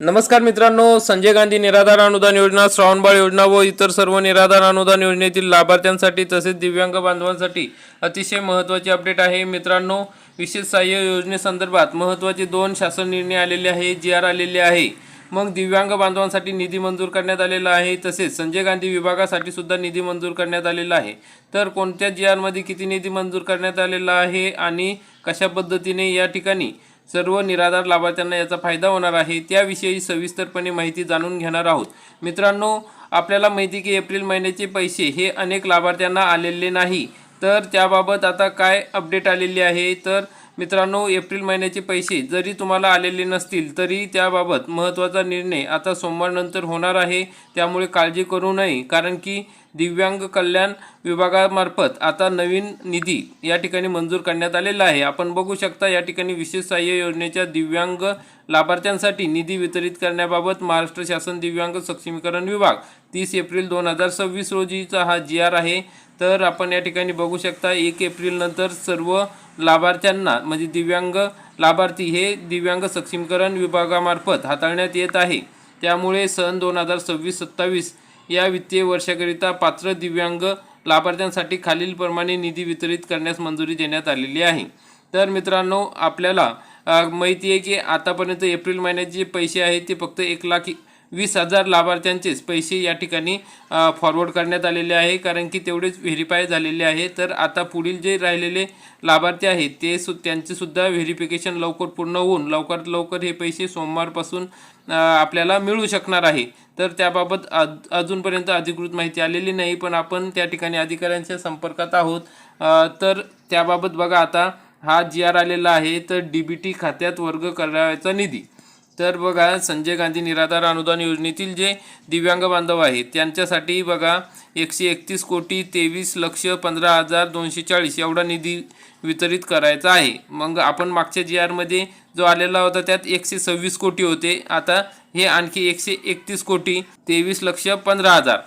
नमस्कार मित्रांनो, संजय गांधी निराधार अनुदान योजना, श्रावणबाळ योजना व इतर सर्व निराधार अनुदान योजनेतील लाभार्थ्यांसाठी तसेच दिव्यांग बांधवांसाठी अतिशय महत्त्वाची अपडेट आहे. मित्रांनो, विशेष सहाय्य योजनेसंदर्भात महत्त्वाचे 2 शासन निर्णय आलेले आहे, GR आलेले आहे. मग दिव्यांग बांधवांसाठी निधी मंजूर करण्यात आलेला आहे, तसेच संजय गांधी विभागासाठी सुद्धा निधी मंजूर करण्यात आलेला आहे. तर कोणत्या GR मध्ये किती निधी मंजूर करण्यात आलेला आहे आणि कशा पद्धतीने या ठिकाणी सर्व निराधार लाभार्थ्यांना याचा फायदा होणार आहे, त्याविषयी सविस्तरपणे माहिती जाणून घेणार आहोत. मित्रांनो, आपल्याला माहिती की एप्रिल महिन्याचे पैसे हे अनेक लाभार्थ्यांना आलेले नाही. तर त्याबाबत आता काय अपडेट आलेली आहे, तर मित्रांनो, एप्रिल महिन्याचे पैसे जरी तुम्हाला आलेले नसतील तरी त्याबाबत महत्त्वाचा निर्णय आता सोमवारनंतर होणार आहे. त्यामुळे काळजी करू नये, कारण की दिव्यांग कल्याण विभागामार्फत आता नवीन निधी या ठिकाणी मंजूर करण्यात आलेला आहे. आपण बघू शकता या ठिकाणी विशेष सहाय्य योजनेच्या दिव्यांग लाभार्थ्यांसाठी निधी वितरित करण्याबाबत महाराष्ट्र शासन दिव्यांग सक्षमीकरण विभाग 30 एप्रिल 2026 रोजीचा हा GR आहे. तर आपण या ठिकाणी बघू शकता 1 एप्रिल नंतर सर्व लाभार्थ्यांना म्हणजे दिव्यांग लाभार्थी हे दिव्यांग सक्षमीकरण विभागामार्फत हाताळण्यात येत आहे. त्यामुळे सन 2026-27 या वित्तीय वर्षाकरिता पात्र दिव्यांग लाभार्थ्यांसाठी खालीलप्रमाणे निधी वितरित करण्यास मंजुरी देण्यात आलेली आहे. तर मित्रांनो, आपल्याला माहिती आहे की आतापर्यंत एप्रिल महिन्याचे जे पैसे आहेत ते फक्त 1,20,000 लाभार्थ्यांचेच पैसे या ठिकाणी फॉरवर्ड करण्यात आलेले आहे, कारण की तेवढेच व्हेरीफाय झालेले आहे. तर आता पुढील जे राहिलेले लाभार्थी आहेत त्यांचे सुद्धा व्हेरिफिकेशन लवकर पूर्ण होऊन लवकरात लवकर हे पैसे सोमवारपासून आपल्याला मिळू शकणार आहे. तर त्याबाबत अजूनपर्यंत अधिकृत माहिती आलेली नाही, पण आपण त्या ठिकाणी अधिकाऱ्यांच्या संपर्कात आहोत. तर त्याबाबत बघा, आता हा GR आलेला आहे. तर DBT खात्यात वर्ग करायचा निधी, तर बघा, संजय गांधी निराधार अनुदान योजनेतील जे दिव्यांग बांधव आहेत त्यांच्यासाठी बघा 131,23,15,240 एवढा निधी वितरित करायचा आहे. मग आपण मागच्या GR मध्ये जो आलेला होता त्यात 126 कोटी होते, आता हे आणखी 131,23,15,000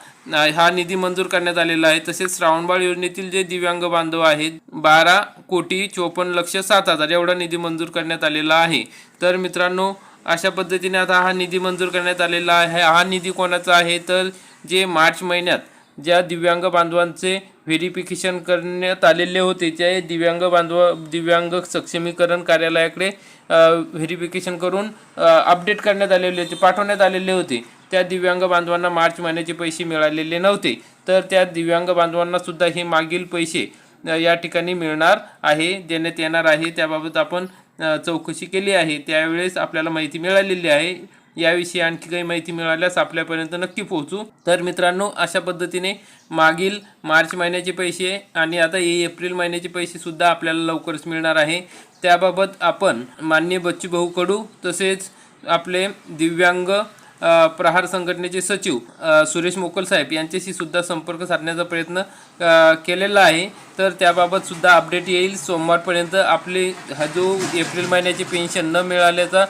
हा निधी मंजूर करण्यात आलेला आहे. तसेच श्रावणबाळ योजनेतील जे दिव्यांग बांधव आहेत 12,54,07,000 एवढा निधी मंजूर करण्यात आलेला आहे. तर मित्रांनो, अशा पद्धतीने आता हा निधी मंजूर करण्यात आलेला आहे. हा निधी कोणाचा आहे, तर जे मार्च महिन्यात ज्या दिव्यांग बांधवांचे व्हेरिफिकेशन करण्यात आलेले होते त्या दिव्यांग सक्षमीकरण कार्यालयाकडे व्हेरिफिकेशन करून अपडेट करण्यात आलेले होते, पाठवण्यात आलेले होते. त्या दिव्यांग बांधवांना मार्च महिन्याचे पैसे मिळालेले नव्हते. तर त्या दिव्यांग बांधवांना सुद्धा हे मागील पैसे या ठिकाणी मिळणार आहे, देण्यात येणार आहे. त्याबाबत आपण चौकशी केली आहे, त्यावेळेस आपल्याला माहिती मिळालेली आहे. याविषयी आणखी काही माहिती मिळाल्यास आपल्यापर्यंत नक्की पोहोचू. तर मित्रांनो, अशा पद्धतीने मागील मार्च महिन्याचे पैसे आणि आता एप्रिल महिन्याचे पैसे सुद्धा आपल्याला लवकरच मिळणार आहे. त्याबाबत आपण माननीय बच्चूभाऊ कडू तसेच आपले दिव्यांग प्रहार संघटनेचे सचिव सुरेश मोकल साहेब यांच्याशी सुद्धा संपर्क साधण्याचा प्रयत्न केलेला आहे. तर त्याबाबत सुद्धा अपडेट येईल सोमवारपर्यंत. आपले हा जो एप्रिल महिन्याची पेन्शन न मिळाल्याचा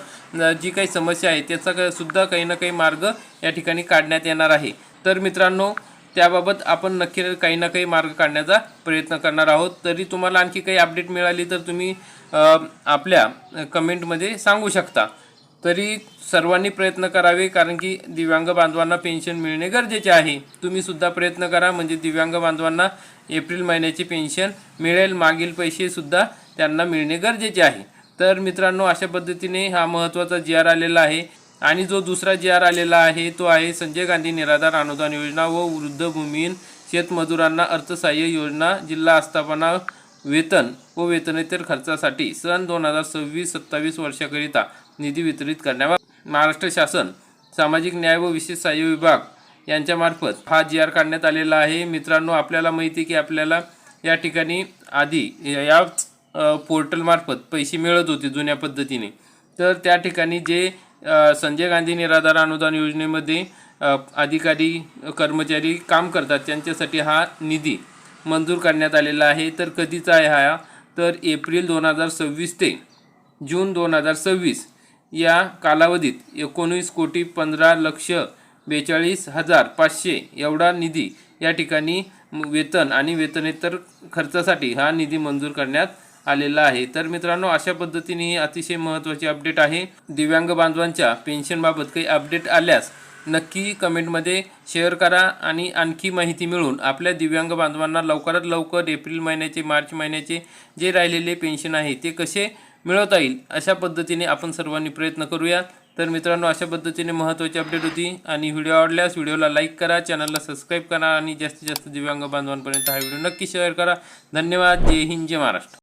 जी काही समस्या आहे त्याचा सुद्धा काही ना काही मार्ग या ठिकाणी काढण्यात येणार आहे. तर मित्रांनो, त्याबाबत आपण नक्की काही ना काही मार्ग काढण्याचा प्रयत्न करणार आहोत. तरी तुम्हाला आणखी काही अपडेट मिळाली तर तुम्ही आपल्या कमेंटमध्ये सांगू शकता. तरी सर्वांनी प्रयत्न करावे, कारण की दिव्यांग बांधवांना पेन्शन मिळणे गरजेचे आहे. तुम्ही सुद्धा प्रयत्न करा, म्हणजे दिव्यांग बांधवांना एप्रिल महिन्याची पेन्शन मिळेल, मागील पैसे सुद्धा त्यांना मिळणे गरजेचे आहे. तर मित्रांनो, अशा पद्धतीने हा महत्त्वाचा GR आलेला आहे. आणि जो दुसरा GR आलेला आहे तो आहे संजय गांधी निराधार अनुदान योजना व वृद्ध भूमिहीन शेतमजुरांना अर्थसहाय्य योजना, जिल्हा आस्थापना वेतन व वेतनेतर खर्चासाठी सन 2026-27 वर्षाकरिता निधी वितरित करण्यावर महाराष्ट्र शासन सामाजिक न्याय व विशेष सहाय्य विभाग यांच्यामार्फत हा GR काढण्यात आलेला आहे. मित्रांनो, आपल्याला माहिती आहे की आपल्याला या ठिकाणी आधी या पोर्टलमार्फत पैसे मिळत होते जुन्या पद्धतीने. तर त्या ठिकाणी जे संजय गांधी निराधार अनुदान योजनेमध्ये अधिकारी कर्मचारी काम करतात त्यांच्यासाठी हा निधी मंजूर करण्यात आलेला आहे. तर कधीचा आहे हा, तर एप्रिल 2026 ते जून 2026 या कालावधीत 19,15,42,500 एवढा निधी या ठिकाणी वेतन आणि वेतनेतर खर्चासाठी हा निधी मंजूर करण्यात आलेला आहे। तर मित्रांनो, अशा पद्धतीने ही अतिशय महत्त्वाची अपडेट आहे। दिव्यांग बांधवांच्या पेन्शनबाबत काही अपडेट आल्यास नक्की कमेंटमध्ये शेअर करा आणि आणखी माहिती मिळवून आपल्या दिव्यांग बांधवांना लवकरात लवकर एप्रिल महिन्याचे, मार्च महिन्याचे जे राहिलेले पेन्शन आहे ते कसे मिळवता येईल अशा पद्धतीने आपण सर्वांनी प्रयत्न करूया। तर मित्रांनो, अशा पद्धतीने महत्त्वाची अपडेट होती आणि व्हिडिओ आवडल्यास व्हिडिओला लाईक करा, चॅनलला सबस्क्राईब करा आणि जास्तीत जास्त दिव्यांग बांधवांपर्यंत हा व्हिडिओ नक्की शेअर करा। धन्यवाद। जय हिंद, जय महाराष्ट्र।